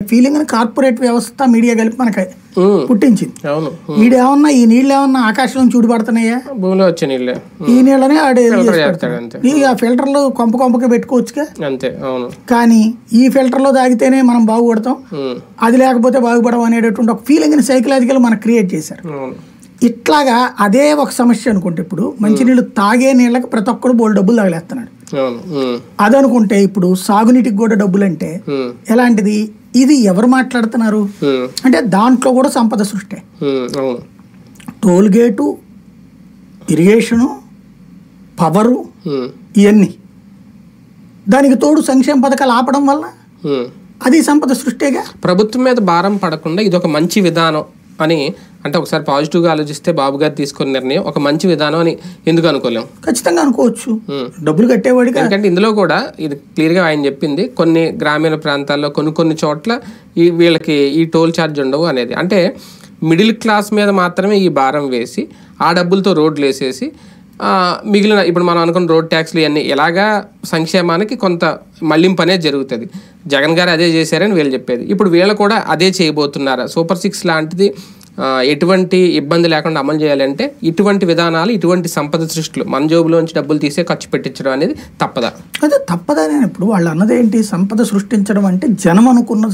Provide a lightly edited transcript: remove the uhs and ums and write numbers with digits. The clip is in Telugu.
ఫీలింగ్ కార్పొరేట్ వ్యవస్థ మీడియా కలిపి మనకి పుట్టించింది. వీడేమన్నా ఈ నీళ్ళు ఏమన్నా ఆకాశంలో చూడిపడుతున్నాయా, భూమిలో వచ్చే నీళ్ళే, ఈ నీళ్ళనే ఆడ ఆ ఫిల్టర్లు కొంపకి పెట్టుకోవచ్చుగా అంతే. కానీ ఈ ఫిల్టర్ లో తాగితేనే మనం బాగుపడతాం, అది లేకపోతే బాగుపడడం అనేటటువంటి ఒక ఫీలింగ్ సైకలాజికల్ మనకు క్రియేట్ చేశారు. ఇట్లాగా అదే ఒక సమస్య అనుకుంటే ఇప్పుడు మంచినీళ్ళు తాగే నీళ్ళకి ప్రతి ఒక్కరు బోల్ డబ్బులు తగిలేస్తున్నాడు. అదనుకుంటే ఇప్పుడు సాగునీటికి కూడా డబ్బులు అంటే ఎలాంటిది, ఇది ఎవరు మాట్లాడుతున్నారు అంటే దాంట్లో కూడా సంపద సృష్టి. టోల్ గేటు, ఇరిగేషను, పవరు, ఇవన్నీ దానికి తోడు సంక్షేమ పథకాలు ఆపడం వల్ల అది సంపద సృష్టిగా. ప్రభుత్వం మీద భారం పడకుండా ఇది ఒక మంచి విధానం అని అంటే ఒకసారి పాజిటివ్గా ఆలోచిస్తే బాబు గారు తీసుకున్న నిర్ణయం ఒక మంచి విధానం అని ఎందుకు అనుకోలేము? ఖచ్చితంగా అనుకోవచ్చు, డబ్బులు కట్టేవాడికి. ఎందుకంటే ఇందులో కూడా ఇది క్లియర్గా ఆయన చెప్పింది, కొన్ని గ్రామీణ ప్రాంతాల్లో కొన్ని చోట్ల వీళ్ళకి ఈ టోల్ ఛార్జ్ ఉండవు అనేది. అంటే మిడిల్ క్లాస్ మీద మాత్రమే ఈ భారం వేసి ఆ డబ్బులతో రోడ్లు వేసేసి మిగిలిన ఇప్పుడు మనం అనుకున్న రోడ్ ట్యాక్స్లు ఇవన్నీ ఎలాగా సంక్షేమానికి కొంత మళ్లింపు అనేది జరుగుతుంది. జగన్ గారు అదే చేశారని వీళ్ళు చెప్పేది. ఇప్పుడు వీళ్ళు కూడా అదే చేయబోతున్నారా? సూపర్ 6 లాంటిది ఎటువంటి ఇబ్బంది లేకుండా అమలు చేయాలంటే ఇటువంటి విధానాలు, ఇటువంటి సంపద సృష్టిలు మన జోబులోంచి డబ్బులు తీసే ఖర్చు పెట్టించడం అనేది తప్పదా? అదే తప్పదా. నేను ఇప్పుడు వాళ్ళు అన్నది ఏంటి, సంపద సృష్టించడం అంటే జనం అనుకున్న